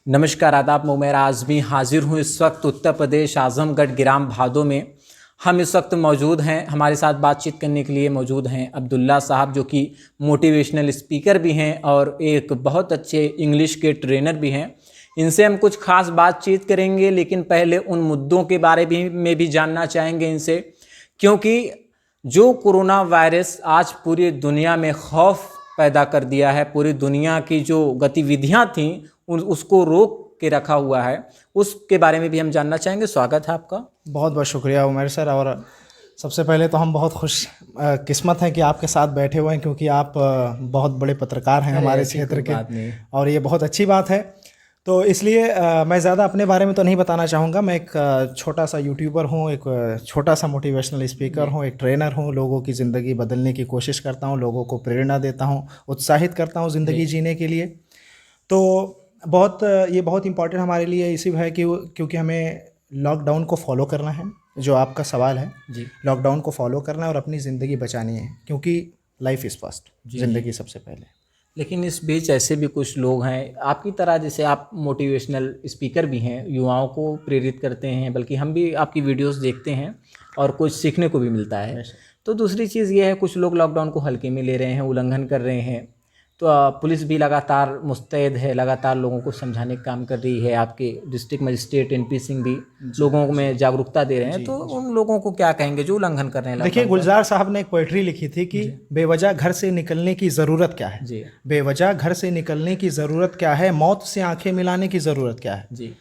नमस्कार, आदाब। मैं आज़मी हाजिर हूँ इस वक्त उत्तर प्रदेश आज़मगढ़ ग्राम भादो में। हम इस वक्त मौजूद हैं, हमारे साथ बातचीत करने के लिए मौजूद हैं अब्दुल्ला साहब, जो कि मोटिवेशनल स्पीकर भी हैं और एक बहुत अच्छे इंग्लिश के ट्रेनर भी हैं। इनसे हम कुछ खास बातचीत करेंगे, लेकिन पहले उन मुद्दों के बारे में भी जानना चाहेंगे इनसे, क्योंकि जो कोरोना वायरस आज पूरी दुनिया में खौफ पैदा कर दिया है, पूरी दुनिया की जो गतिविधियां थीं उसको रोक के रखा हुआ है, उसके बारे में भी हम जानना चाहेंगे। स्वागत है आपका। बहुत बहुत शुक्रिया उमर सर। और सबसे पहले तो हम बहुत खुश किस्मत हैं कि आपके साथ बैठे हुए हैं, क्योंकि आप बहुत बड़े पत्रकार हैं हमारे क्षेत्र के, और ये बहुत अच्छी बात है। तो इसलिए मैं ज़्यादा अपने बारे में तो नहीं बताना चाहूँगा। मैं एक छोटा सा यूट्यूबर हूँ, एक छोटा सा मोटिवेशनल स्पीकर हूँ, एक ट्रेनर हूँ। लोगों की ज़िंदगी बदलने की कोशिश करता हूँ, लोगों को प्रेरणा देता हूँ, उत्साहित करता हूँ ज़िंदगी जीने के लिए। तो ये बहुत इम्पॉर्टेंट हमारे लिए इसी है कि क्योंकि हमें लॉकडाउन को फॉलो करना है, जो आपका सवाल है जी। लॉकडाउन को फॉलो करना है और अपनी ज़िंदगी बचानी है, क्योंकि लाइफ इज़ फर्स्ट, ज़िंदगी सबसे पहले। लेकिन इस बीच ऐसे भी कुछ लोग हैं आपकी तरह, जैसे आप मोटिवेशनल स्पीकर भी हैं, युवाओं को प्रेरित करते हैं, बल्कि हम भी आपकी वीडियोस देखते हैं और कुछ सीखने को भी मिलता है। तो दूसरी चीज़ ये है, कुछ लोग लॉकडाउन को हल्के में ले रहे हैं, उल्लंघन कर रहे हैं। तो पुलिस भी लगातार मुस्तैद है, लगातार लोगों को समझाने का काम कर रही है। आपके डिस्ट्रिक्ट मजिस्ट्रेट एनपी सिंह भी लोगों में जागरूकता दे रहे हैं। तो उन लोगों को क्या कहेंगे जो उल्लंघन कर रहे हैं? देखिए, गुलजार साहब ने एक पोएट्री लिखी थी कि बेवजह घर से निकलने की ज़रूरत क्या है जी। बेवजह घर से निकलने की ज़रूरत क्या है, मौत से आंखें मिलाने की ज़रूरत क्या है जी।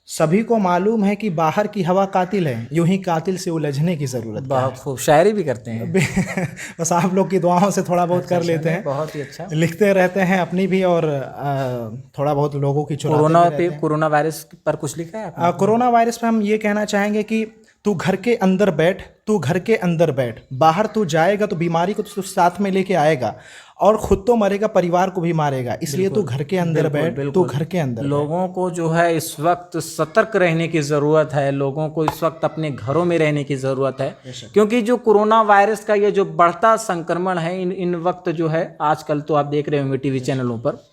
सभी को मालूम है कि बाहर की हवा कातिल है, यूं ही कातिल से उलझने की ज़रूरत। बहुत खूब, शायरी भी करते हैं। बस आप लोग की दुआओं से थोड़ा बहुत कर लेते हैं। बहुत ही अच्छा लिखते रहते हैं अपनी भी, और थोड़ा बहुत लोगों की कोरोना वायरस पर कुछ लिखा है? कोरोना वायरस पर हम ये कहना चाहेंगे कि तू घर के अंदर बैठ, तू घर के अंदर बैठ, बाहर तू जाएगा तो बीमारी को तो साथ में लेके आएगा, और खुद तो मरेगा, परिवार को भी मारेगा। इसलिए तू घर के अंदर बैठ, तू घर के अंदर। लोगों को जो है इस वक्त सतर्क रहने की ज़रूरत है, लोगों को इस वक्त अपने घरों में रहने की ज़रूरत है, क्योंकि जो कोरोना वायरस का ये जो बढ़ता संक्रमण है, इन वक्त जो है, आजकल तो आप देख रहे होंगे टीवी चैनलों पर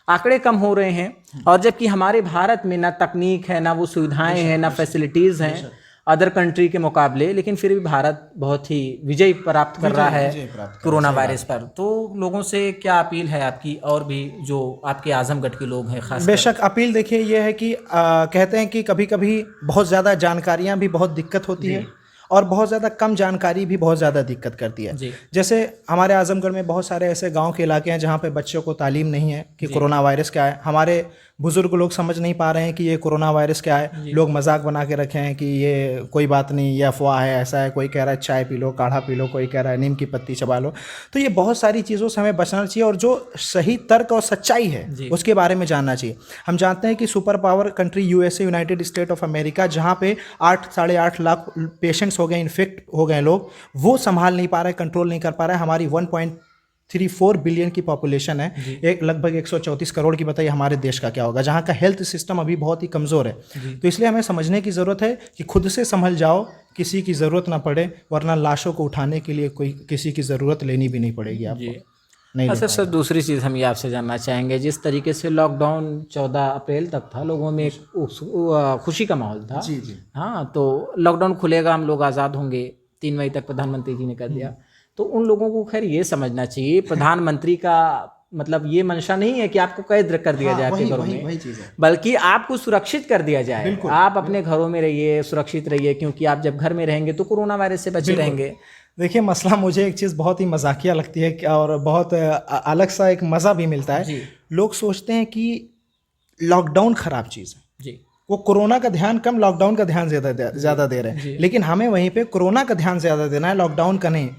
आंकड़े कम हो रहे हैं, और जबकि हमारे भारत में ना तकनीक है, ना वो सुविधाएं हैं, ना फैसिलिटीज़ हैं अदर कंट्री के मुकाबले, लेकिन फिर भी भारत बहुत ही विजय प्राप्त कर रहा है कोरोना वायरस पर। तो लोगों से क्या अपील है आपकी, और भी जो आपके आजमगढ़ के लोग हैं खास? बेशक अपील देखिए ये है कि कहते हैं कि कभी कभी बहुत ज़्यादा जानकारियाँ भी बहुत दिक्कत होती है, और बहुत ज़्यादा कम जानकारी भी बहुत ज़्यादा दिक्कत करती है। जैसे हमारे आजमगढ़ में बहुत सारे ऐसे गांव के इलाके हैं जहां पे बच्चों को तालीम नहीं है कि कोरोना वायरस क्या है। हमारे बुजुर्ग लोग समझ नहीं पा रहे हैं कि ये कोरोना वायरस क्या है। लोग मजाक बना के रखे हैं कि ये कोई बात नहीं, ये अफवाह है, ऐसा है। कोई कह रहा है चाय पी लो, काढ़ा पी लो, कोई कह रहा है नीम की पत्ती चबा लो। तो ये बहुत सारी चीज़ों से हमें बचना चाहिए, और जो सही तर्क और सच्चाई है उसके बारे में जानना चाहिए। हम जानते हैं कि super power country USA, United state of America, जहाँ पे 8-8.5 लाख पेशेंट्स हो गए, इन्फेक्ट हो गए लोग, वो संभाल नहीं पा रहे, कंट्रोल नहीं कर पा रहे। हमारी 1.34 बिलियन की पॉपुलेशन है, एक लगभग 134 करोड़ की। बताइए हमारे देश का क्या होगा, जहाँ का हेल्थ सिस्टम अभी बहुत ही कमज़ोर है। तो इसलिए हमें समझने की ज़रूरत है कि खुद से संभल जाओ, किसी की ज़रूरत ना पड़े, वरना लाशों को उठाने के लिए कोई किसी की ज़रूरत लेनी भी नहीं पड़ेगी आपको। नहीं। अच्छा सर, दूसरी चीज़ हम ये आपसे जानना चाहेंगे, जिस तरीके से लॉकडाउन 14 अप्रैल तक था, लोगों में एक खुशी का माहौल था जी। हाँ, तो लॉकडाउन खुलेगा, हम लोग आज़ाद होंगे, 3 मई तक प्रधानमंत्री जी ने कर दिया। तो उन लोगों को खैर ये समझना चाहिए, प्रधानमंत्री का मतलब ये मंशा नहीं है कि आपको कैद कर दिया जाए आपके घरों में, बल्कि आपको सुरक्षित कर दिया जाए। आप अपने घरों में रहिए, सुरक्षित रहिए, क्योंकि आप जब घर में रहेंगे तो कोरोना वायरस से बचे रहेंगे। देखिए, मसला मुझे एक चीज़ बहुत ही मजाकिया लगती है, और बहुत अलग सा एक मज़ा भी मिलता है। लोग सोचते हैं कि लॉकडाउन ख़राब चीज़ है जी, वो कोरोना का ध्यान कम, लॉकडाउन का ध्यान ज़्यादा दे रहे हैं। लेकिन हमें वहीं पे कोरोना का ध्यान ज़्यादा देना है, लॉकडाउन का नहीं।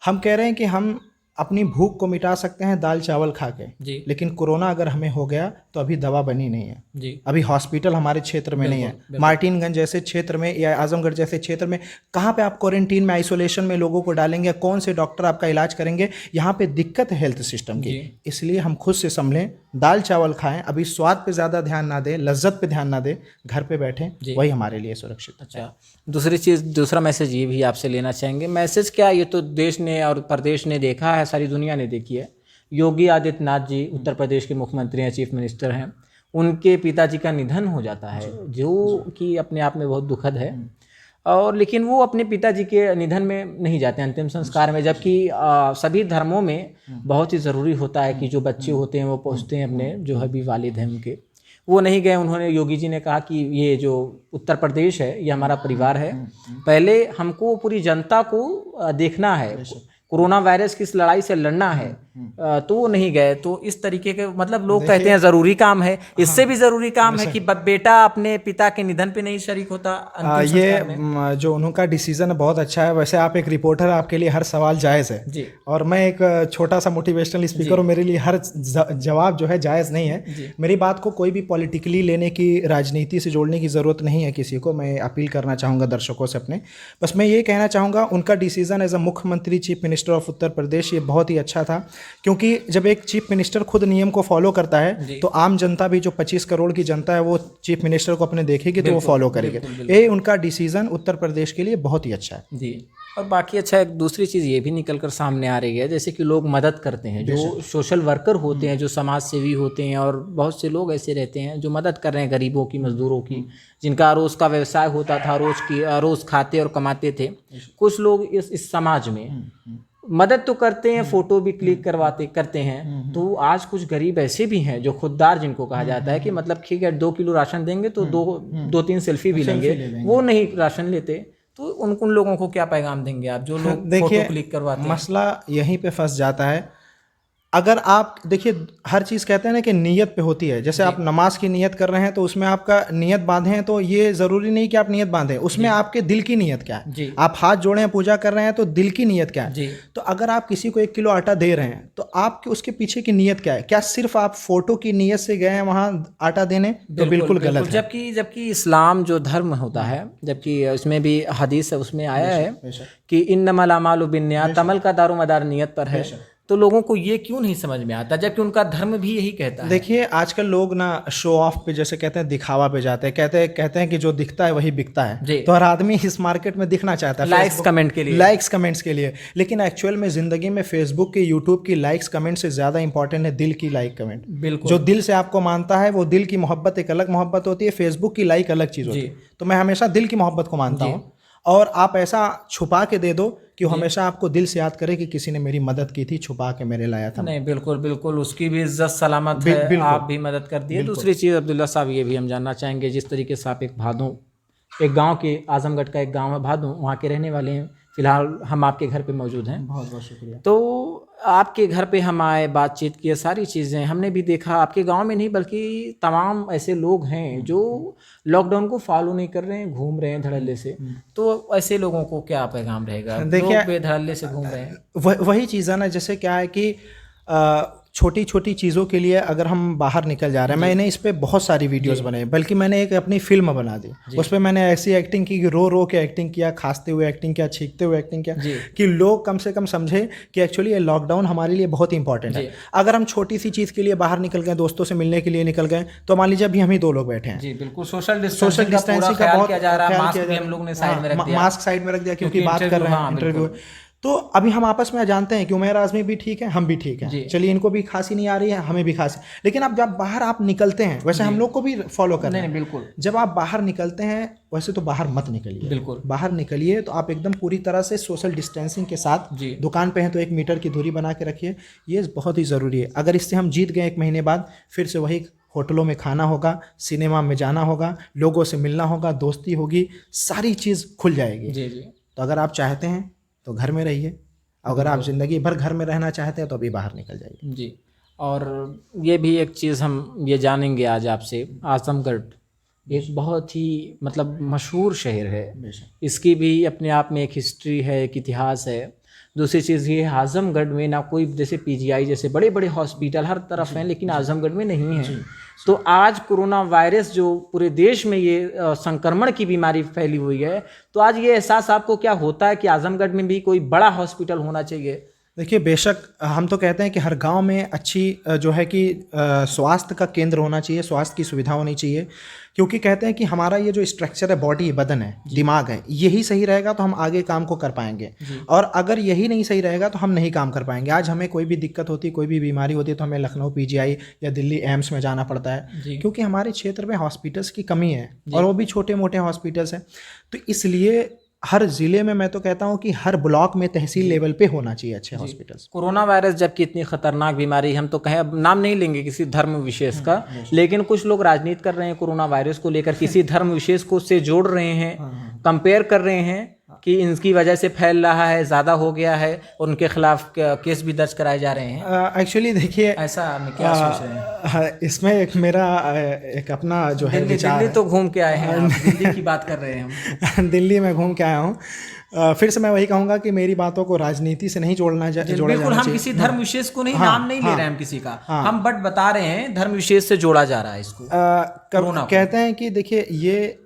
हम कह रहे हैं कि हम अपनी भूख को मिटा सकते हैं दाल चावल खा के जी। लेकिन कोरोना अगर हमें हो गया तो अभी दवा बनी नहीं है जी। अभी हॉस्पिटल हमारे क्षेत्र में नहीं है। मार्टिनगंज जैसे क्षेत्र में या आजमगढ़ जैसे क्षेत्र में कहाँ पे आप क्वारंटीन में, आइसोलेशन में लोगों को डालेंगे? कौन से डॉक्टर आपका इलाज करेंगे? यहाँ पे दिक्कत है हेल्थ सिस्टम की। इसलिए हम खुद से संभलें, दाल चावल खाएं, अभी स्वाद पे ज़्यादा ध्यान ना दें, लज्जत पे ध्यान ना दें, घर पे बैठें, वही हमारे लिए सुरक्षित। अच्छा, दूसरी चीज़, दूसरा मैसेज ये भी आपसे लेना चाहेंगे। मैसेज क्या, ये तो देश ने और प्रदेश ने देखा है, सारी दुनिया ने देखी है। योगी आदित्यनाथ जी उत्तर प्रदेश के मुख्यमंत्री हैं, चीफ मिनिस्टर हैं, उनके पिताजी का निधन हो जाता है, जो कि अपने आप में बहुत दुखद है। और लेकिन वो अपने पिताजी के निधन में नहीं जाते अंतिम संस्कार में, जबकि सभी धर्मों में बहुत ही ज़रूरी होता है कि जो बच्चे होते हैं वो पहुँचते हैं अपने जो है भी वालिद हैं उनके, वो नहीं गए। उन्होंने, योगी जी ने कहा कि ये जो उत्तर प्रदेश है ये हमारा परिवार है, पहले हमको पूरी जनता को देखना है, कोरोना वायरस की इस लड़ाई से लड़ना है, तो वो नहीं गए। तो इस तरीके के मतलब लोग कहते हैं ज़रूरी काम है, इससे भी ज़रूरी काम है कि बेटा अपने पिता के निधन पे नहीं शरीक होता अंतिम संस्कार में। ये जो उनका डिसीजन है बहुत अच्छा है। वैसे आप एक रिपोर्टर, आपके लिए हर सवाल जायज़ है जी, और मैं एक छोटा सा मोटिवेशनल स्पीकर हूँ, मेरे लिए हर जवाब जो है जायज़ नहीं है। मेरी बात को कोई भी पॉलिटिकली लेने की, राजनीति से जोड़ने की ज़रूरत नहीं है किसी को। मैं अपील करना चाहूँगा दर्शकों से अपने, बस मैं ये कहना चाहूँगा उनका डिसीजन एज अ मुख्यमंत्री, chief minister of Uttar Pradesh, ये बहुत ही अच्छा था। क्योंकि जब एक चीफ मिनिस्टर खुद नियम को फॉलो करता है तो आम जनता भी, जो 25 करोड़ की जनता है, वो चीफ मिनिस्टर को अपने देखेगी तो वो फॉलो करेगी। ये उनका डिसीजन उत्तर प्रदेश के लिए बहुत ही अच्छा है जी। और बाकी अच्छा, एक दूसरी चीज़ ये भी निकल कर सामने आ रही है, जैसे कि लोग मदद करते हैं, जो सोशल वर्कर होते हैं, जो समाज सेवी होते हैं, और बहुत से लोग ऐसे रहते हैं जो मदद कर रहे हैं गरीबों की, मजदूरों की, जिनका रोज़ का व्यवसाय होता था, रोज़ खाते और कमाते थे। कुछ लोग इस समाज में मदद तो करते हैं, फोटो भी क्लिक करते हैं। तो आज कुछ गरीब ऐसे भी हैं जो खुददार, जिनको कहा जाता है कि मतलब ठीक है 2 किलो राशन देंगे तो 2-3 सेल्फी भी लेंगे, वो नहीं राशन लेते। तो उन लोगों को क्या पैगाम देंगे आप, जो लोग फोटो क्लिक करवाते हैं? मसला यहीं पे फंस जाता है। अगर आप देखिए, हर चीज़ कहते हैं ना कि नीयत पे होती है। जैसे आप नमाज की नीयत कर रहे हैं तो उसमें आपका नीयत बांधे हैं, तो ये ज़रूरी नहीं कि आप नीयत बांधें, उसमें आपके दिल की नीयत क्या है। आप हाथ जोड़े हैं, पूजा कर रहे हैं, तो दिल की नीयत क्या है। तो अगर आप किसी को 1 किलो आटा दे रहे हैं तो आपके उसके पीछे की नीयत क्या है? क्या सिर्फ आप फोटो की नीयत से गए हैं वहाँ आटा देने? तो बिल्कुल गलत है। जबकि इस्लाम जो धर्म होता है, जबकि इसमें भी हदीस है, उसमें आया है कि इन्नमल अमालु बिन्नियात, अमल का दारोमदार नियत पर है। तो लोगों को ये क्यों नहीं समझ में आता, जबकि उनका धर्म भी यही कहता है। देखिए, आजकल लोग ना शो ऑफ पे, जैसे कहते हैं, दिखावा पे जाते हैं। कहते हैं कि जो दिखता है वही बिकता है। तो हर आदमी इस मार्केट में दिखना चाहता है, लाइक्स कमेंट के लिए, लाइक्स कमेंट्स के लिए। लेकिन एक्चुअल में ज़िंदगी में फेसबुक की, यूट्यूब की लाइक्स कमेंट से ज़्यादा इंपॉर्टेंट है दिल की लाइक कमेंट। बिल्कुल, जो दिल से आपको मानता है, वो दिल की मोहब्बत एक अलग मोहब्बत होती है, फेसबुक की लाइक अलग चीज़ होती है। तो मैं हमेशा दिल की मोहब्बत को मानता हूँ, और आप ऐसा छुपा के दे दो कि हमेशा आपको दिल से याद करे कि किसी ने मेरी मदद की थी, छुपा के मेरे लाया था। नहीं, बिल्कुल बिल्कुल, उसकी भी इज्जत सलामत है, आप भी मदद कर दिए। दूसरी चीज़ अब्दुल्ला साहब, ये भी हम जानना चाहेंगे, जिस तरीके से आप एक गांव के, आजमगढ़ का एक गांव है भादों, वहाँ के रहने वाले हैं। फिलहाल हम आपके घर पे मौजूद हैं। बहुत बहुत शुक्रिया। तो आपके घर पे हम आए, बातचीत की, सारी चीज़ें हमने भी देखा। आपके गांव में नहीं बल्कि तमाम ऐसे लोग हैं जो लॉकडाउन को फॉलो नहीं कर रहे हैं, घूम रहे हैं धड़ल्ले से। तो ऐसे लोगों को क्या पैगाम रहेगा? देखिए, लोग बेधड़ल्ले से घूम रहे हैं। वही चीज़ है ना, जैसे क्या है कि छोटी छोटी चीज़ों के लिए अगर हम बाहर निकल जा रहे हैं, मैंने इस पे बहुत सारी वीडियोस बनाई, बल्कि मैंने एक अपनी फिल्म बना दी। उस पर मैंने ऐसी एक्टिंग की कि रो रो के एक्टिंग किया, खांसते हुए एक्टिंग किया, छींकते हुए एक्टिंग किया, कि लोग कम से कम समझे कि एक्चुअली ये लॉकडाउन हमारे लिए बहुत इंपॉर्टेंट है। अगर हम छोटी सी चीज़ के लिए बाहर निकल गए, दोस्तों से मिलने के लिए निकल गए, तो मान लीजिए अभी हम ही 2 लोग बैठे हैं। जी बिल्कुल, सोशल डिस्टेंसिंग का बहुत ख्याल किया जा रहा है। मास्क साइड में रख दिया क्योंकि बात कर रहे हैं, इंटरव्यू। तो अभी हम आपस में जानते हैं कि उमैर आज़मी भी ठीक है, हम भी ठीक हैं, चलिए इनको भी खांसी नहीं आ रही है, हमें भी खांसी। लेकिन अब जब बाहर आप निकलते हैं, वैसे हम लोग को भी फॉलो करना है। बिल्कुल, जब आप बाहर निकलते हैं, वैसे तो बाहर मत निकलिए। बिल्कुल, बाहर निकलिए तो आप एकदम पूरी तरह से सोशल डिस्टेंसिंग के साथ, दुकान पे हैं तो 1 मीटर की दूरी बना के रखिए। ये बहुत ही ज़रूरी है। अगर इससे हम जीत गए 1 महीने बाद, फिर से वही होटलों में खाना होगा, सिनेमा में जाना होगा, लोगों से मिलना होगा, दोस्ती होगी, सारी चीज़ खुल जाएगी। तो अगर आप चाहते हैं तो घर में रहिए, अगर आप ज़िंदगी भर घर में रहना चाहते हैं तो अभी बाहर निकल जाइए। जी। और ये भी एक चीज़ हम ये जानेंगे आज आपसे, आजमगढ़ एक बहुत ही मतलब मशहूर शहर है, इसकी भी अपने आप में एक हिस्ट्री है, एक इतिहास है। दूसरी चीज़ ये, आजमगढ़ में ना कोई जैसे पीजीआई जैसे बड़े बड़े हॉस्पिटल हर तरफ हैं, लेकिन आजमगढ़ में नहीं है। तो आज कोरोना वायरस जो पूरे देश में ये संक्रमण की बीमारी फैली हुई है, तो आज ये एहसास आपको क्या होता है कि आजमगढ़ में भी कोई बड़ा हॉस्पिटल होना चाहिए? देखिए, बेशक हम तो कहते हैं कि हर गांव में अच्छी जो है कि स्वास्थ्य का केंद्र होना चाहिए, स्वास्थ्य की सुविधा होनी चाहिए, क्योंकि कहते हैं कि हमारा ये जो स्ट्रक्चर है, बॉडी, बदन है, दिमाग है, यही सही रहेगा तो हम आगे काम को कर पाएंगे, और अगर यही नहीं सही रहेगा तो हम नहीं काम कर पाएंगे। आज हमें कोई भी दिक्कत होती है, कोई भी बीमारी होती है, तो हमें लखनऊ पीजीआई या दिल्ली एम्स में जाना पड़ता है, क्योंकि हमारे क्षेत्र में हॉस्पिटल्स की कमी है, और वो भी छोटे मोटे हॉस्पिटल्स हैं। तो इसलिए हर ज़िले में, मैं तो कहता हूँ कि हर ब्लॉक में, तहसील लेवल पे होना चाहिए अच्छे हॉस्पिटल्स। कोरोना वायरस जबकि इतनी खतरनाक बीमारी, हम तो कहें, अब नाम नहीं लेंगे किसी धर्म विशेष का, लेकिन कुछ लोग राजनीति कर रहे हैं कोरोना वायरस को लेकर, किसी धर्म विशेष को उससे जोड़ रहे हैं, कंपेयर कर रहे हैं कि इनकी वजह से फैल रहा है, ज़्यादा हो गया है, और उनके खिलाफ केस भी दर्ज कराए जा रहे हैं। एक्चुअली देखिए, ऐसा हम क्या सोच रहे हैं? इसमें एक मेरा एक अपना जो है विचार, दिल्ली तो घूम के आए हैं, दिल्ली की बात कर रहे हैं हम। दिल्ली में घूम के आया हूँ। फिर से मैं वही कहूँगा कि मेरी बातों को राजनीति से नहीं जोड़ा जाना बिल्कुल, हम किसी धर्म विशेष को नहीं, नाम नहीं ले रहे हैं हम किसी का, हम बट बता रहे हैं धर्म विशेष से जोड़ा जा रहा है इसको। कहते हैं कि देखिए, ये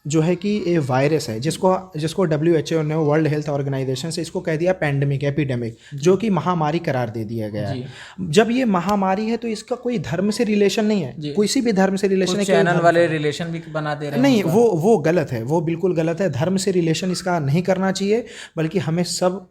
जो है कि ये वायरस है, जिसको WHO ने, वर्ल्ड हेल्थ ऑर्गेनाइजेशन से इसको कह दिया पैंडेमिक, एपिडेमिक, जो कि महामारी करार दे दिया गया है। जब ये महामारी है तो इसका कोई धर्म से रिलेशन नहीं है, किसी भी धर्म से रिलेशन है। चैनल वाले रिलेशन भी बना दे रहे हैं, नहीं, वो गलत है, वो बिल्कुल गलत है। धर्म से रिलेशन इसका नहीं करना चाहिए, बल्कि हमें सब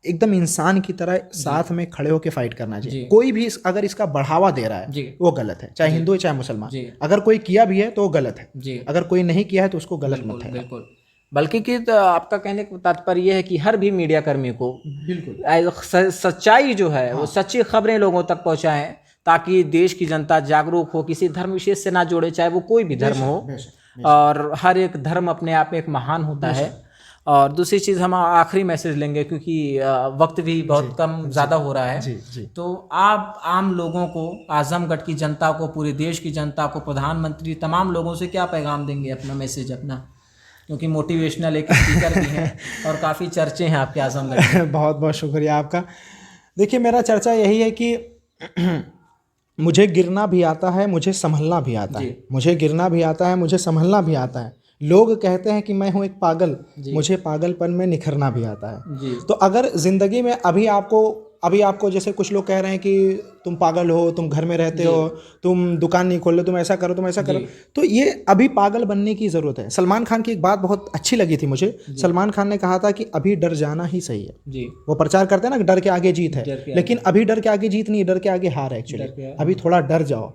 एकदम इंसान की तरह साथ में खड़े होकर फाइट करना चाहिए। कोई भी अगर इसका बढ़ावा दे रहा है वो गलत है, चाहे हिंदू है चाहे मुसलमान। अगर कोई किया भी है तो वो गलत है, अगर कोई नहीं किया है तो उसको गलत मत है। बिल्कुल, बल्कि कि तो आपका कहने का तात्पर्य यह है कि हर भी मीडिया कर्मी को बिल्कुल सच्चाई जो है, वो सच्ची खबरें लोगों तक पहुंचाएं, ताकि देश की जनता जागरूक हो, किसी धर्म विशेष से ना जोड़े, चाहे वो कोई भी धर्म हो, और हर एक धर्म अपने आप में एक महान होता है। और दूसरी चीज़, हम आखिरी मैसेज लेंगे क्योंकि वक्त भी बहुत कम ज़्यादा हो रहा है। तो आप आम लोगों को, आजमगढ़ की जनता को, पूरे देश की जनता को, प्रधानमंत्री, तमाम लोगों से क्या पैगाम देंगे, अपना मैसेज अपना, क्योंकि मोटिवेशनल एक स्पीकर भी हैं और काफ़ी चर्चे हैं आपके आजमगढ़। बहुत बहुत शुक्रिया आपका। देखिए, मेरा चर्चा यही है कि मुझे गिरना भी आता है, मुझे संभलना भी आता है, मुझे गिरना भी आता है, मुझे संभलना भी आता है। लोग कहते हैं कि मैं हूँ एक पागल, मुझे पागलपन में निखरना भी आता है। तो अगर ज़िंदगी में अभी आपको जैसे कुछ लोग कह रहे हैं कि तुम पागल हो, तुम घर में रहते हो, तुम दुकान नहीं खोल रहे, तुम ऐसा करो, तुम ऐसा करो, तो ये अभी पागल बनने की ज़रूरत है। सलमान खान की एक बात बहुत अच्छी लगी थी मुझे। सलमान खान ने कहा था कि अभी डर जाना ही सही है। वो प्रचार करते हैं ना, डर के आगे जीत है, लेकिन अभी डर के आगे जीत नहीं, डर के आगे हार है एक्चुअली। अभी थोड़ा डर जाओ,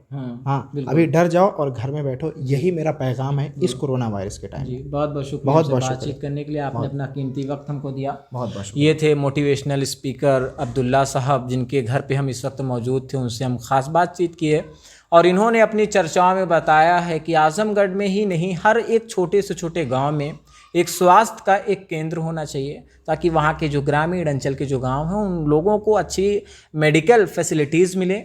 हाँ, अभी डर जाओ और घर में बैठो, यही मेरा पैगाम है इस कोरोना वायरस के टाइम। बहुत बहुत शुक्रिया, बहुत बहुत बातचीत करने के लिए, आपने अपना कीमती वक्त हमको दिया। बहुत बहुत ये थे मोटिवेशनल स्पीकर अब्दुल्ला साहब, जिनके घर पे हम इस वक्त मौजूद थे, उनसे हम खास बातचीत की है, और इन्होंने अपनी चर्चाओं में बताया है कि आजमगढ़ में ही नहीं, हर एक छोटे से छोटे गांव में एक स्वास्थ्य का एक केंद्र होना चाहिए, ताकि वहाँ के जो ग्रामीण अंचल के जो गांव हैं, उन लोगों को अच्छी मेडिकल फैसिलिटीज़ मिले।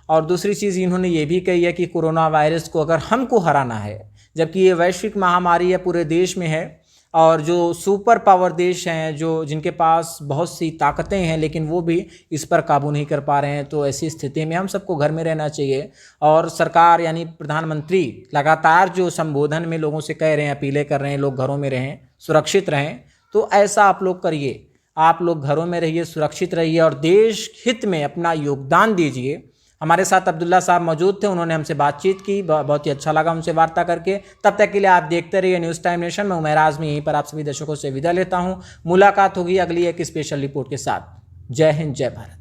और दूसरी चीज़ इन्होंने ये भी कही है कि कोरोना वायरस को अगर हमको हराना है, जबकि ये वैश्विक महामारी है, पूरे देश में है, और जो सुपर पावर देश हैं, जो जिनके पास बहुत सी ताकतें हैं, लेकिन वो भी इस पर काबू नहीं कर पा रहे हैं, तो ऐसी स्थिति में हम सबको घर में रहना चाहिए। और सरकार यानी प्रधानमंत्री लगातार जो संबोधन में लोगों से कह रहे हैं, अपीलें कर रहे हैं, लोग घरों में रहें, सुरक्षित रहें, तो ऐसा आप लोग करिए। आप लोग घरों में रहिए, सुरक्षित रहिए और देश हित में अपना योगदान दीजिए। हमारे साथ अब्दुल्ला साहब मौजूद थे, उन्होंने हमसे बातचीत की, बहुत ही अच्छा लगा उनसे वार्ता करके। तब तक के लिए आप देखते रहिए न्यूज़ टाइम नेशन। मैं उमैर आज़मी यहीं पर आप सभी दर्शकों से विदा लेता हूं। मुलाकात होगी अगली एक स्पेशल रिपोर्ट के साथ। जय हिंद, जय भारत।